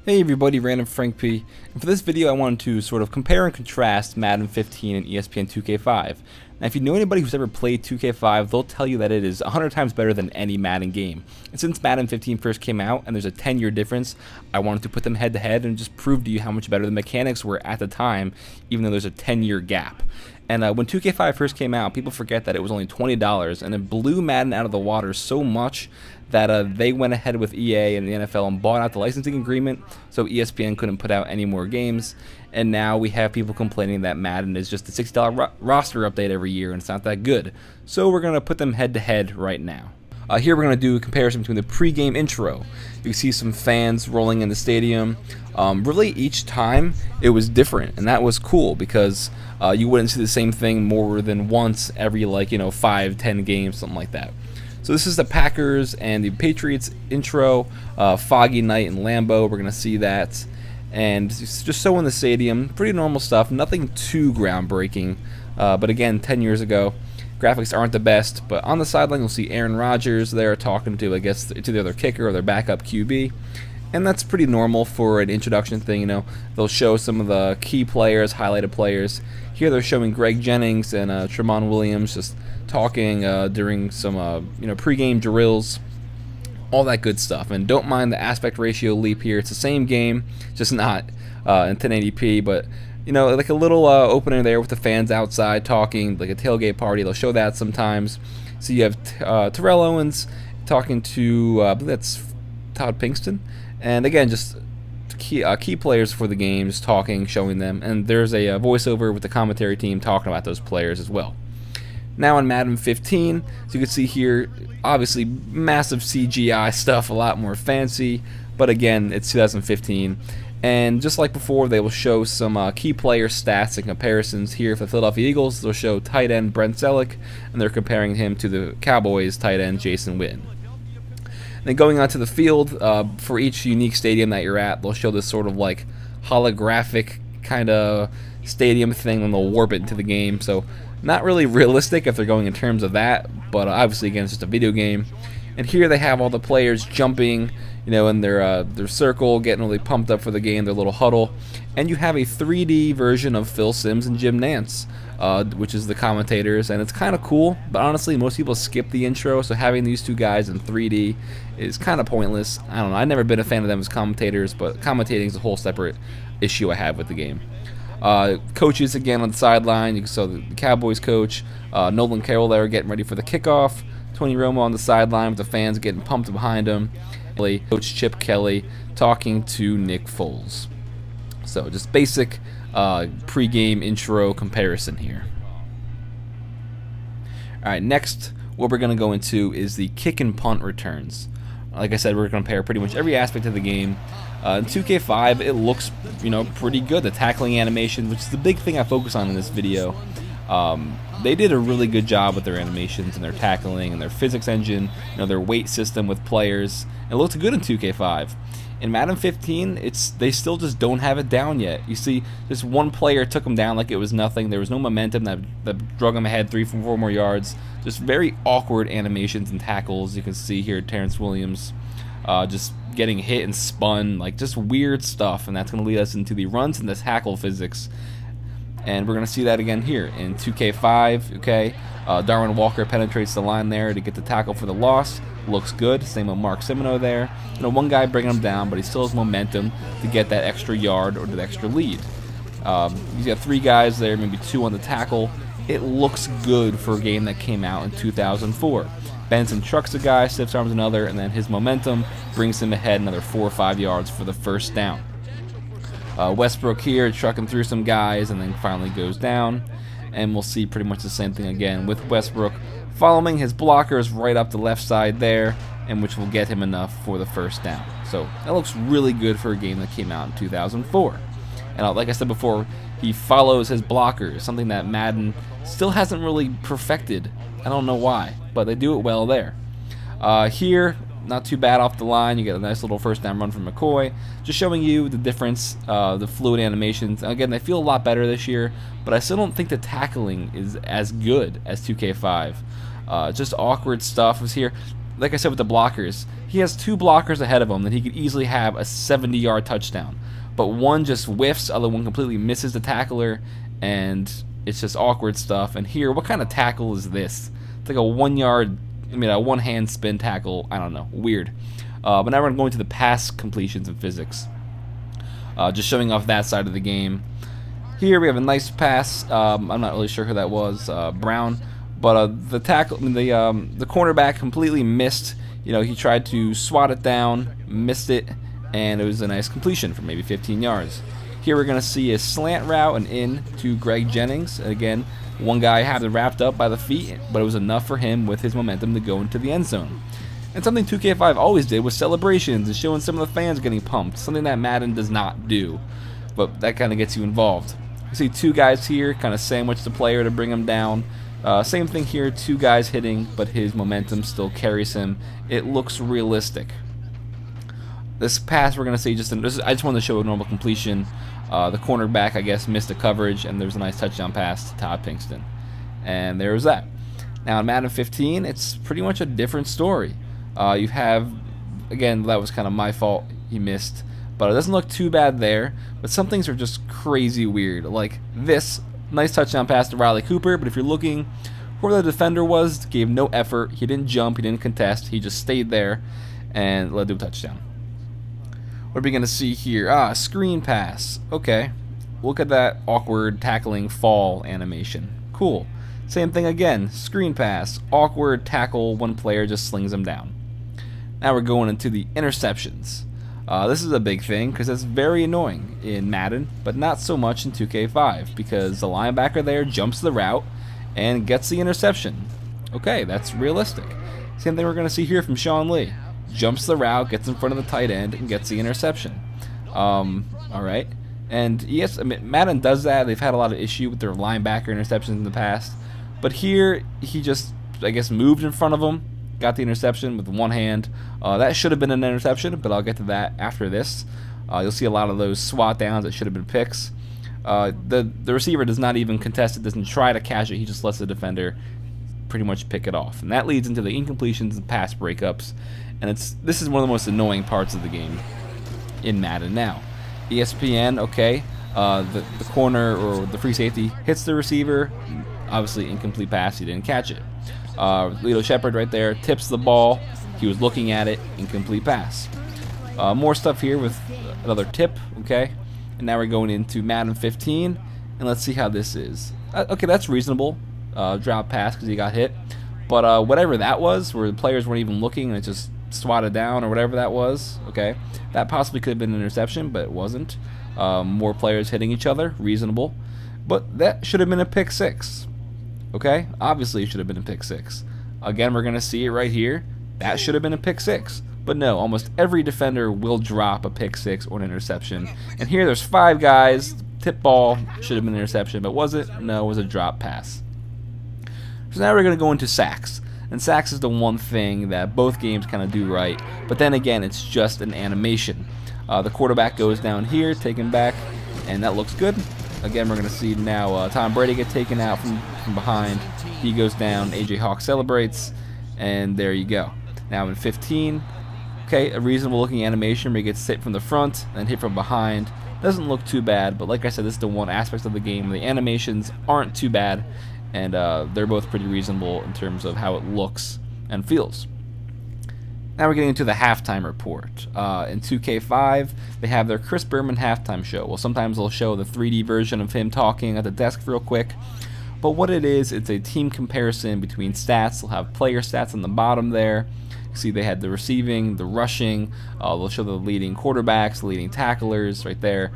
Hey everybody, Random Frank P. And for this video I wanted to sort of compare and contrast Madden 15 and ESPN 2K5. Now if you know anybody who's ever played 2K5, they'll tell you that it is 100 times better than any Madden game. And since Madden 15 first came out and there's a 10-year difference, I wanted to put them head to head and just prove to you how much better the mechanics were at the time, even though there's a 10-year gap. And when 2K5 first came out, people forget that it was only $20, and it blew Madden out of the water so much that they went ahead with EA and the NFL and bought out the licensing agreement, so ESPN couldn't put out any more games. And now we have people complaining that Madden is just a $60 roster update every year, and it's not that good. So we're going to put them head to head right now. Here we're going to do a comparison between the pregame intro. You can see some fans rolling in the stadium. Really each time it was different, and that was cool because you wouldn't see the same thing more than once every 5-10 games, something like that. So this is the Packers and the Patriots intro, foggy night in Lambeau. We're going to see that, and it's just so in the stadium, pretty normal stuff, nothing too groundbreaking, but again, 10 years ago. Graphics aren't the best, but on the sideline you'll see Aaron Rodgers there talking to, I guess, it's either their kicker or their backup QB. And that's pretty normal for an introduction thing, They'll show some of the key players, highlighted players. Here they're showing Greg Jennings and Tramon Williams just talking during some, pregame drills, all that good stuff. And don't mind the aspect ratio leap here. It's the same game, just not in 1080p, but like a little opener there with the fans outside talking, like a tailgate party. They'll show that sometimes. So you have Terrell Owens talking to, I believe that's Todd Pinkston. And again, just key players for the games, talking, showing them. And there's a voiceover with the commentary team talking about those players as well. Now in Madden 15, so you can see here, obviously massive CGI stuff, a lot more fancy. But again, it's 2015. And just like before, they will show some key player stats and comparisons. Here for the Philadelphia Eagles, they'll show tight end Brent Selleck, and they're comparing him to the Cowboys tight end Jason Witten. Then going onto the field, for each unique stadium that you're at, they'll show this sort of like holographic kind of stadium thing, and they'll warp it into the game. So not really realistic if they're going in terms of that, but obviously again, it's just a video game. And here they have all the players jumping, in their circle, getting really pumped up for the game, their little huddle. And you have a 3D version of Phil Simms and Jim Nantz, which is the commentators, and it's kind of cool. But honestly, most people skip the intro, so having these two guys in 3D is kind of pointless. I don't know. I've never been a fan of them as commentators, but commentating is a whole separate issue I have with the game. Coaches again on the sideline. You saw the Cowboys coach, Nolan Carroll there getting ready for the kickoff. Tony Romo on the sideline with the fans getting pumped behind him. Coach Chip Kelly talking to Nick Foles. So just basic pre-game intro comparison here. Alright, next what we're going to go into is the kick and punt returns. Like I said, we're going to compare pretty much every aspect of the game. In 2K5, it looks pretty good. The tackling animation, which is the big thing I focus on in this video. They did a really good job with their animations and their tackling and their physics engine, their weight system with players. It looked good in 2K5. In Madden 15, they still just don't have it down yet. You see, just one player took them down like it was nothing. There was no momentum that drug them ahead 3-4 more yards. Just very awkward animations and tackles. You can see here Terrence Williams just getting hit and spun, like just weird stuff. And that's going to lead us into the runs and the tackle physics. And we're going to see that again here in 2K5, okay? Darwin Walker penetrates the line there to get the tackle for the loss. Looks good. Same with Mark Simino there. One guy bringing him down, but he still has momentum to get that extra yard or the extra lead. He's got 3 guys there, maybe 2 on the tackle. It looks good for a game that came out in 2004. Benson trucks a guy, stiff arms another, and then his momentum brings him ahead another 4 or 5 yards for the first down. Westbrook here trucking through some guys and then finally goes down, and we'll see pretty much the same thing again with Westbrook following his blockers right up the left side there, and which will get him enough for the first down. So that looks really good for a game that came out in 2004. And like I said before, he follows his blockers, something that Madden still hasn't really perfected. I don't know why, but they do it well there. Here, not too bad off the line. You get a nice little first down run from McCoy. Just showing you the difference, the fluid animations. Again, they feel a lot better this year, but I still don't think the tackling is as good as 2K5. Just awkward stuff is here. like I said with the blockers, he has 2 blockers ahead of him that he could easily have a 70-yard touchdown. But one just whiffs, other one completely misses the tackler, and it's just awkward stuff. And here, what kind of tackle is this? It's like a 1-yard, a one-hand spin tackle. I don't know, weird. But now we're going to the pass completions and physics. Just showing off that side of the game. Here we have a nice pass. I'm not really sure who that was, Brown. But the tackle, the cornerback completely missed. He tried to swat it down, missed it, and it was a nice completion for maybe 15 yards. Here we're going to see a slant route and in to Greg Jennings. Again, one guy had it wrapped up by the feet, but it was enough for him with his momentum to go into the end zone. And something 2K5 always did was celebrations and showing some of the fans getting pumped, something that Madden does not do. But that kind of gets you involved. You see 2 guys here kind of sandwich the player to bring him down. Same thing here, 2 guys hitting, but his momentum still carries him. It looks realistic. This pass we're going to see I just wanted to show a normal completion. The cornerback, I guess, missed the coverage, and there's a nice touchdown pass to Todd Pinkston. And there was that. Now in Madden 15, it's pretty much a different story. You have, again, that was kind of my fault, he missed, but it doesn't look too bad there, but some things are just crazy weird, like this, nice touchdown pass to Riley Cooper, but if you're looking where the defender was, gave no effort, he didn't jump, he didn't contest, he just stayed there and led to a touchdown. What are we going to see here? Screen pass, okay, look at that awkward tackling fall animation, cool. Same thing again, screen pass, awkward tackle, one player just slings him down. Now we're going into the interceptions. This is a big thing because it's very annoying in Madden, but not so much in 2K5 because the linebacker there jumps the route and gets the interception. Okay, that's realistic. Same thing we're going to see here from Sean Lee. Jumps the route, gets in front of the tight end, and gets the interception. Alright. And yes, Madden does that. They've had a lot of issue with their linebacker interceptions in the past. But here, he just, I guess, moved in front of him. Got the interception with one hand. That should have been an interception, but I'll get to that after this. You'll see a lot of those swat downs that should have been picks. The receiver does not even contest it, doesn't try to catch it, he just lets the defender pretty much pick it off. And that leads into the incompletions and pass breakups. And this is one of the most annoying parts of the game in Madden now. ESPN, okay, the corner or the free safety hits the receiver, obviously incomplete pass, he didn't catch it. Lito Shepard right there tips the ball, he was looking at it, incomplete pass. More stuff here with another tip, okay, and now we're going into Madden 15, and let's see how this is. Okay, that's reasonable, drop pass because he got hit, but whatever that was, where the players weren't even looking and it just swatted down or whatever that was, okay, that possibly could have been an interception, but it wasn't. More players hitting each other, reasonable, but that should have been a pick 6. Okay, obviously it should have been a pick 6. Again, we're going to see it right here. That should have been a pick 6. But no, almost every defender will drop a pick 6 or an interception. And here there's 5 guys. Tip ball should have been an interception, but was it? No, it was a drop pass. So now we're going to go into sacks. And sacks is the one thing that both games kind of do right. But then again, it's just an animation. The quarterback goes down here, taken back, and that looks good. Again, we're going to see now Tom Brady get taken out from behind. He goes down, AJ Hawk celebrates, and there you go. Now in 15, okay, a reasonable looking animation where he gets hit from the front and hit from behind. Doesn't look too bad, but like I said, this is the one aspect of the game. The animations aren't too bad, and they're both pretty reasonable in terms of how it looks and feels. Now we're getting into the halftime report. In 2K5, they have their Chris Berman halftime show. Well, sometimes they'll show the 3D version of him talking at the desk real quick. But what it is, it's a team comparison between stats. They'll have player stats on the bottom there. You see they had the receiving, the rushing. They'll show the leading quarterbacks, leading tacklers right there.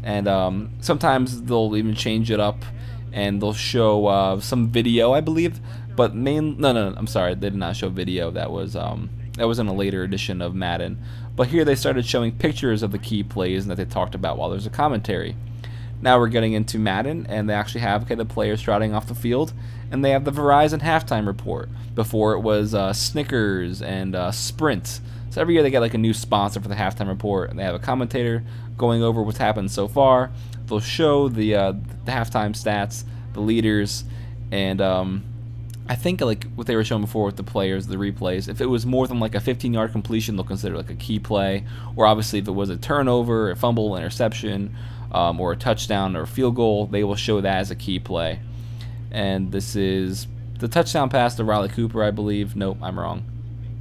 And sometimes they'll even change it up and they'll show some video, I believe. But no, I'm sorry, they did not show video. That was in a later edition of Madden. But here they started showing pictures of the key plays that they talked about while there's a commentary. Now we're getting into Madden, and they actually have the players trotting off the field, and they have the Verizon halftime report. Before it was Snickers and Sprint. So every year they get like a new sponsor for the halftime report, and they have a commentator going over what's happened so far. They'll show the halftime stats, the leaders, and I think like what they were showing before with the players, the replays, if it was more than like a 15-yard completion, they'll consider it like a key play. Or obviously if it was a turnover, a fumble, interception, or a touchdown or a field goal, they will show that as a key play. And this is the touchdown pass to Riley Cooper, I believe. Nope, I'm wrong.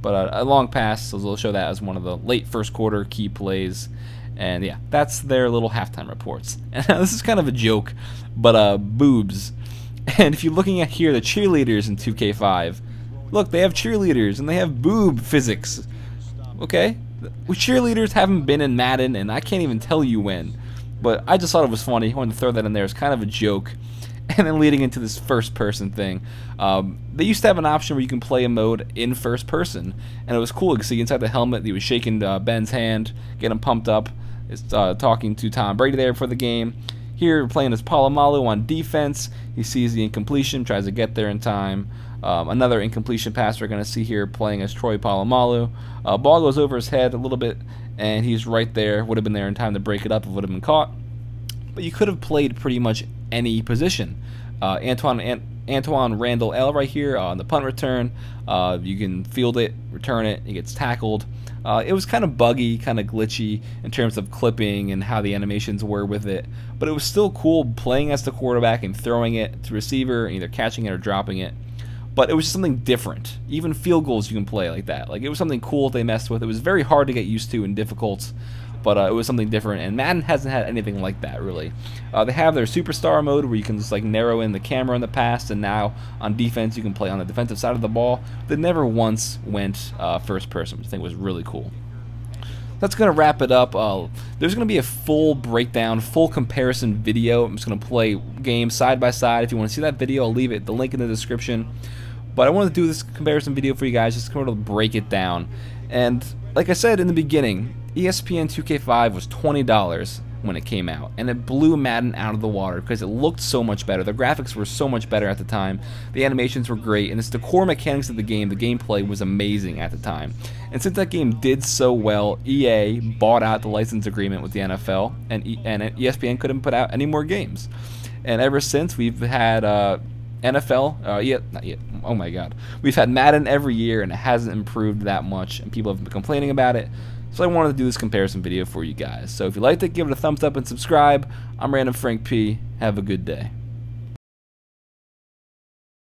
But a long pass, so they'll show that as one of the late first quarter key plays. And yeah, that's their little halftime reports. And this is kind of a joke, but boobs. And if you're looking at here, the cheerleaders in 2K5, look, they have cheerleaders and they have boob physics. Okay, cheerleaders haven't been in Madden, and I can't even tell you when. But I just thought it was funny. I wanted to throw that in there as kind of a joke. And then leading into this first person thing, they used to have an option where you can play a mode in first person, and it was cool. You could see inside the helmet, he was shaking Ben's hand, getting him pumped up. It's talking to Tom Brady there for the game. Here, playing as Polamalu on defense. He sees the incompletion, tries to get there in time. Another incompletion pass we're going to see here, playing as Troy Polamalu. Ball goes over his head a little bit, and he's right there. Would have been there in time to break it up if it would have been caught. But you could have played pretty much any position. Antoine Randall L right here on the punt return. You can field it, return it, he gets tackled. It was kind of buggy, kind of glitchy in terms of clipping and how the animations were with it, but it was still cool playing as the quarterback and throwing it to receiver and either catching it or dropping it. But it was just something different. Even field goals you can play like that. Like, it was something cool they messed with. It was very hard to get used to and difficult, but it was something different, and Madden hasn't had anything like that, really. They have their superstar mode where you can just like narrow in the camera in the past, and now on defense you can play on the defensive side of the ball. They never once went first person, which I think was really cool. That's going to wrap it up. There's going to be a full breakdown, full comparison video. I'm just going to play games side by side. If you want to see that video, I'll leave the link in the description. But I wanted to do this comparison video for you guys, just to kind of break it down. And like I said in the beginning, ESPN 2K5 was $20 when it came out, and it blew Madden out of the water because it looked so much better. The graphics were so much better at the time. The animations were great, and it's the core mechanics of the game. The gameplay was amazing at the time. And since that game did so well, EA bought out the license agreement with the NFL, and ESPN couldn't put out any more games. And ever since, we've had oh my god, we've had Madden every year, and it hasn't improved that much, and people have been complaining about it. So I wanted to do this comparison video for you guys. So if you liked it, give it a thumbs up and subscribe. I'm Random Frank P. Have a good day.